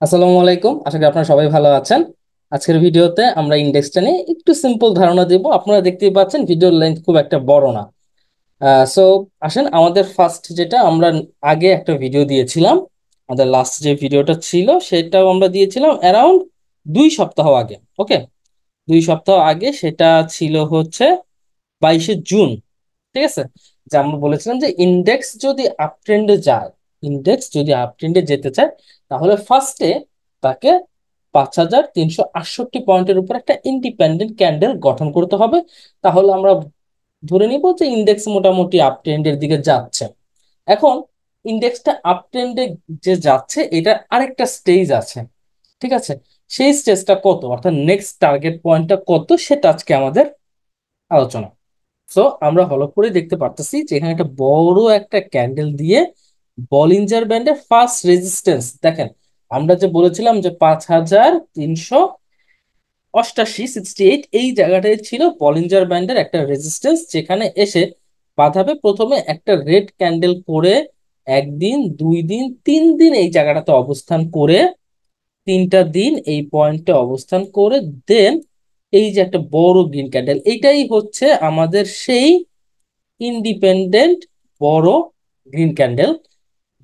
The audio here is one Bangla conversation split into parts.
আসসালামু আলাইকুম, আশা করি আপনারা সবাই ভালো আছেন। আজকের ভিডিওতে আমরা ইন্ডেক্সটা নিয়ে একটু সিম্পল ধারণা দেব। আপনারা দেখতেই পাচ্ছেন ভিডিওর লেন্থ খুব একটা বড় না। সো আসেন, আমাদের ফার্স্ট যেটা আমরা আগে একটা ভিডিও দিয়েছিলাম, আমাদের লাস্ট যে ভিডিওটা ছিল সেটাও আমরা দিয়েছিলাম অ্যারাউন্ড 2 সপ্তাহ আগে। ওকে, 2 সপ্তাহ আগে সেটা ছিল হচ্ছে 22শে জুন। ঠিক আছে, যে আমরা বলেছিলাম যে ইন্ডেক্স যদি আপ ট্রেন্ডে যায়, ইন্ডেক্স যদি আপ ট্রেন্ডে যেতে চায়, তাহলে ফার্স্টে তাকে 5368 পয়েন্টের উপর একটা ইন্ডিপেন্ডেন্ট ক্যান্ডেল গঠন করতে হবে। তাহলে আমরা ধরে নিব যে ইন্ডেক্স মোটামুটি আপ ট্রেন্ডের দিকে যাচ্ছে। এখন ইন্ডেক্সটা আপ ট্রেন্ডে যে যাচ্ছে, এটা আরেকটা স্টেজ আছে। ঠিক আছে, সেই স্টেজটা কত, অর্থাৎ নেক্সট টার্গেট পয়েন্টটা কত, সেটা আজকে আমাদের আলোচনা। সো আমরা হলো করে দেখতে পারতেছি যে এখানে একটা বড় একটা ক্যান্ডেল দিয়ে বলিঞ্জার ব্যান্ডের ফার্স্ট রেজিস্ট্যান্স দেখেন। আমরা যে বলেছিলাম যে 5368 এই জায়গাটায় ছিল বলিঞ্জার ব্যান্ডের একটা রেজিস্ট্যান্স, যেখানে এসে বাঁধাবে প্রথমে একটা রেড ক্যান্ডেল করে একদিন, 2 দিন, 3 দিন এই জায়গাটাতে অবস্থান করে, 3টা দিন এই পয়েন্টে অবস্থান করে, দেন এই যে একটা বড় গ্রিন ক্যান্ডেল, এইটাই হচ্ছে আমাদের সেই ইন্ডিপেন্ডেন্ট বড় গ্রিন ক্যান্ডেল,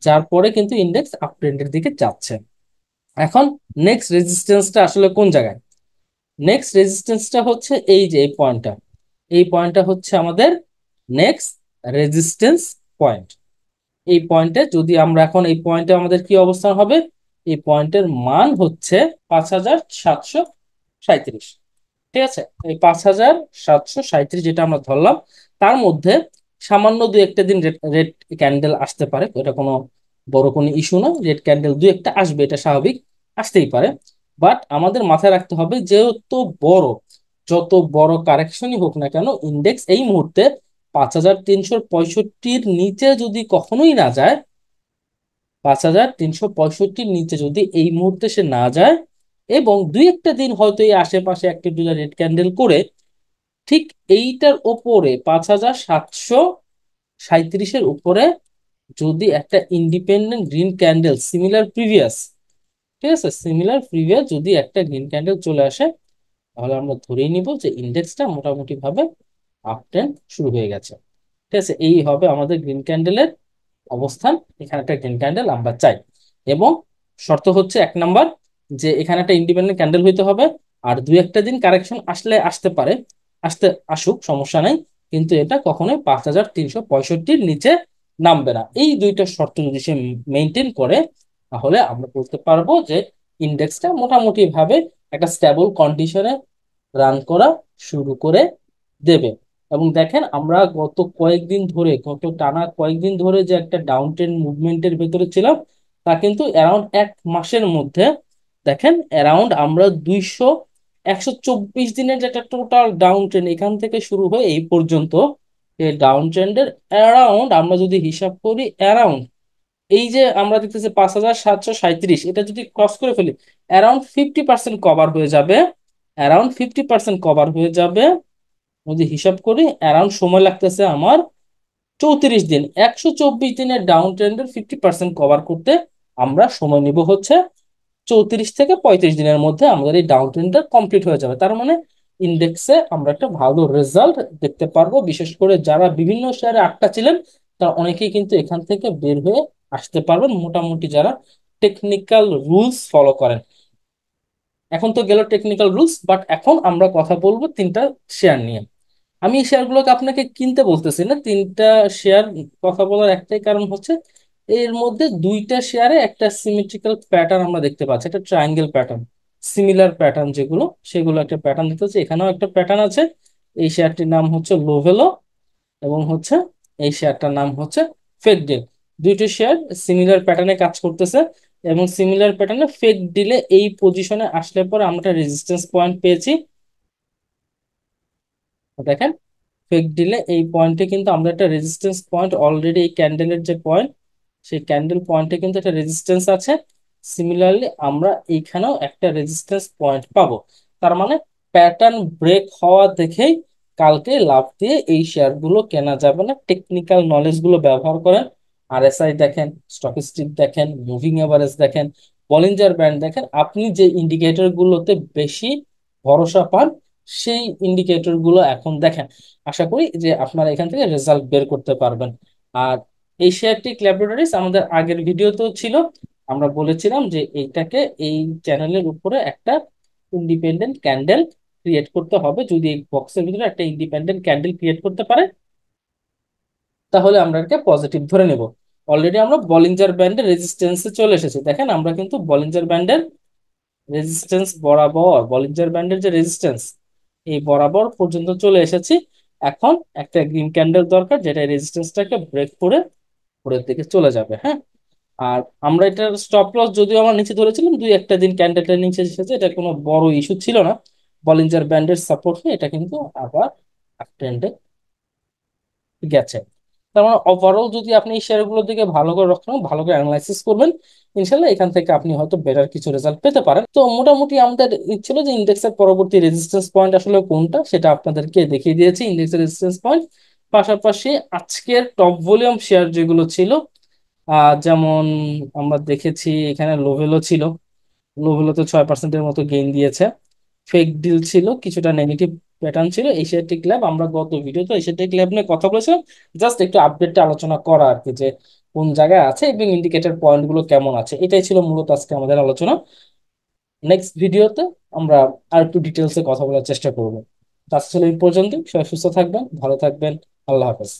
যার পরে কিন্তু ইন্ডেক্স আপ ট্রেন্ডের দিকে যাচ্ছে। এখন নেক্সট রেজিস্ট্যান্সটা আসলে কোন জায়গায়? নেক্সট রেজিস্ট্যান্সটা হচ্ছে এই যে এই পয়েন্টটা, এই পয়েন্টটা হচ্ছে আমাদের নেক্সট রেজিস্ট্যান্স পয়েন্ট। এই পয়েন্টে যদি আমরা এখন এই পয়েন্টে আমাদের কি অবস্থান হবে, এই পয়েন্টের মান হচ্ছে 5737। ঠিক আছে, এই 5737 যেটা আমরা ধরলাম, তার মধ্যে সামান্য দু একটা দিন রেড রেড ক্যান্ডেল আসতে পারে, এটা কোনো বড় কোনো ইস্যু না। রেড ক্যান্ডেল দু একটা আসবে, এটা স্বাভাবিক, আসতেই পারে। বাট আমাদের মাথায় রাখতে হবে, যেহেতু বড়, যত বড় কারেকশনই হোক না কেন, ইন্ডেক্স এই মুহূর্তে 5365-র নিচে যদি কখনোই না যায়, 5365-র নিচে যদি এই মুহূর্তে সে না যায়, এবং দুই একটা দিন হয়তো এই আশেপাশে একটা দুটা রেড ক্যান্ডেল করে ঠিক এইটার ওপরে 5737-এর উপরে যদি একটা independent green candle similar previous, ঠিক আছে, সিমিলার প্রিভিয়াস যদি একটা গ্রিন ক্যান্ডেল চলে আসে, তাহলে আমরা ধরেই নিব যে ইন্ডেক্সটা মোটামুটি ভাবে আপ ট্রেন্ড শুরু হয়ে গেছে। ঠিক আছে, এই হবে আমাদের গ্রিন ক্যান্ডেলের অবস্থান। এখানে একটা গ্রিন ক্যান্ডেল আমরা চাই, এবং শর্ত হচ্ছে 1 নাম্বার, যে এখানে একটা ইন্ডিপেন্ডেন্ট ক্যান্ডেল হইতে হবে। আর দুই একটা দিন কারেকশন আসলে আসতে পারে, আসতে আসুক, সমস্যা নাই, কিন্তু এটা কখনোই 5365-র নিচে নামবে না। এই দুইটা শর্ত যদি সে মেনটেন করে, তাহলে আমরা বলতে পারবো যে ইন্ডেক্সটা মোটামুটি ভাবে একটা স্টেবল কন্ডিশনে রান করা শুরু করে দেবে। এবং দেখেন, আমরা গত কয়েকদিন ধরে, গত টানা কয়েকদিন ধরে যে একটা ডাউন ট্রেন্ড মুভমেন্টের ভেতরে ছিলাম, তা কিন্তু অ্যারাউন্ড 1 মাসের মধ্যে দেখেন অ্যারাউন্ড আমরা 124 দিনের যে একটা টোটাল ডাউন ট্রেন্ড, এখান থেকে শুরু হয়ে এই পর্যন্ত, এই ডাউন ট্রেন্ডের অ্যারাউন্ড আমরা যদি হিসাব করি, অ্যারাউন্ড এই যে আমরা দেখতেছি 5737, এটা যদি ক্রস করে ফেলি, অ্যারাউন্ড 50% কভার হয়ে যাবে। অ্যারাউন্ড 50% কভার হয়ে যাবে যদি হিসাব করি, অ্যারাউন্ড সময় লাগতেছে আমার 34 দিন। 124 দিনের ডাউন ট্রেন্ডের 50% কভার করতে আমরা সময় নিব হচ্ছে 34 থেকে 35 দিনের মধ্যে আমাদের এই ডাউন ট্রেন্ডটা কমপ্লিট হয়ে যাবে। তার মানে ইন্ডেক্সে আমরা একটা ভালো রেজাল্ট দেখতে পারবো। বিশেষ করে যারা বিভিন্ন শেয়ারে আটকা ছিলেন, তারা অনেকেই কিন্তু এখান থেকে বের হয়ে আসতে পারবেন, মোটামুটি যারা টেকনিক্যাল রুলস ফলো করেন। এখন তো গেল টেকনিক্যাল রুলস, বাট এখন আমরা কথা বলবো 3টা শেয়ার নিয়ে। আমি এই শেয়ারগুলোকে আপনাকে কিনতে বলতেছি না, 3টা শেয়ার কথা বলার একটাই কারণ হচ্ছে, এর মধ্যে 2টা শেয়ারে একটা সিমেট্রিক্যাল প্যাটার্ন আমরা দেখতে পাচ্ছি, একটা ট্রায়াঙ্গেল প্যাটার্ন, সিমিলার প্যাটার্ন যেগুলো, সেগুলো একটা প্যাটার্ন দেখতে পাচ্ছি। এখানেও একটা প্যাটার্ন আছে। এই শেয়ারটির নাম হচ্ছে লোভেলো, এবং হচ্ছে এই শেয়ারটার নাম হচ্ছে ফেক ডিল। দুইটি শেয়ার সিমিলার প্যাটার্নে কাজ করতেছে, এবং সিমিলার প্যাটার্নে ফেক ডিলে এই পজিশনে আসলে পরে আমরা রেজিস্ট্যান্স পয়েন্ট পেয়েছি। দেখেন, ফেক দিলে এই পয়েন্টে কিন্তু আমরা একটা রেজিস্ট্যান্স পয়েন্ট অলরেডি, এই ক্যান্ডেলের যে পয়েন্ট, সেই ক্যান্ডেল পয়েন্টে কিন্তু একটা রেজিস্ট্যান্স আছে। সিমিলারলি আমরা এইখানেও একটা রেজিস্ট্যান্স পয়েন্ট পাবো। তার মানে প্যাটার্ন ব্রেক হওয়া দেখেই কালকে লাভ দিয়ে এই শেয়ারগুলো কেনা যাবে না। টেকনিক্যাল নলেজ গুলো ব্যবহার করেন, আরএসআই দেখেন, স্টকিস্টিক দেখেন, মুভিং এভারেজ দেখেন, বলিঞ্জার ব্যান্ড দেখেন, আপনি যে ইন্ডিকেটর গুলোতে বেশি ভরসা পান সেই ইন্ডিকেটর গুলো এখন দেখেন। আশা করি যে আপনারা এখান থেকে রেজাল্ট বের করতে পারবেন। আর এশিয়াটিক ল্যাবরেটরিজ আমাদের আগের ভিডিওতেও ছিল, আমরা বলেছিলাম যে এইটাকে এই চ্যানেলের উপরে একটা ইন্ডিপেন্ডেন্ট ক্যান্ডেল ক্রিয়েট করতে হবে। যদি এই বক্সের ভিতরে একটা ইন্ডিপেন্ডেন্ট ক্যান্ডেল ক্রিয়েট করতে পারে তাহলে আমরা এটাকে পজিটিভ ধরে নেব। অলরেডি আমরা বলিঞ্জার ব্যান্ডের রেজিস্ট্যান্সে চলে এসেছি, দেখেন আমরা কিন্তু বলিঞ্জার ব্যান্ডের রেজিস্ট্যান্স বরাবর, বলিঞ্জার ব্যান্ডের যে রেজিস্ট্যান্স এই বরাবর পর্যন্ত চলে এসেছি। এখন একটা গ্রিন ক্যান্ডেল দরকার যেটা রেজিস্ট্যান্সটাকে ব্রেক করে উপরের দিকে চলে যাবে। হ্যাঁ, আর আমরা এটার স্টপ লস যদিও আমরা নিচে ধরেছিলাম, দুই একটা দিন ক্যান্ডেলটা নিচে এসেছে, এটা কোনো বড় ইস্যু ছিল না। বলিঞ্জার ব্যান্ডের সাপোর্ট নিয়ে এটা কিন্তু আবার ট্রেন্ডে গেছে। তার মানে ওভারঅল যদি আপনি এই শেয়ারগুলোর দিকে ভালো করে রক্ষণ ভালো করে অ্যানালাইসিস করবেন, ইনশাল্লাহ এখান থেকে আপনি হয়তো বেটার কিছু রেজাল্ট পেতে পারেন। তো মোটামুটি আমাদের ছিল যে ইন্ডেক্সের পরবর্তী রেজিস্ট্যান্স পয়েন্ট আসলে কোনটা সেটা আপনাদেরকে দেখিয়ে দিয়েছি, ইন্ডেক্সের রেজিস্ট্যান্স পয়েন্ট। পাশাপাশি আজকের টপ ভলিউম শেয়ার যেগুলো ছিল, যেমন আমরা দেখেছি এখানে লোভেলো ছিল, লোভেলোতে 6%-এর মতো গেইন দিয়েছে। ফেক ডিল ছিল, কিছুটা নেগেটিভ প্যাটার্ন ছিল। এশিয়াটিক ল্যাব, আমরা গত ভিডিওতে এশিয়াটিক ল্যাব নিয়ে কথা বলেছিলাম, জাস্ট একটু আপডেটটা আলোচনা করা আর কি, যে কোন জায়গায় আছে এবং ইন্ডিকেটর পয়েন্ট গুলো কেমন আছে, এটাই ছিল মূলত আজকে আমাদের আলোচনা। নেক্সট ভিডিওতে আমরা আর একটু ডিটেলসে কথা বলার চেষ্টা করবো। তো আজকে ছিল এই পর্যন্ত, সবাই সুস্থ থাকবেন, ভালো থাকবেন, আল্লাহ হাফেজ।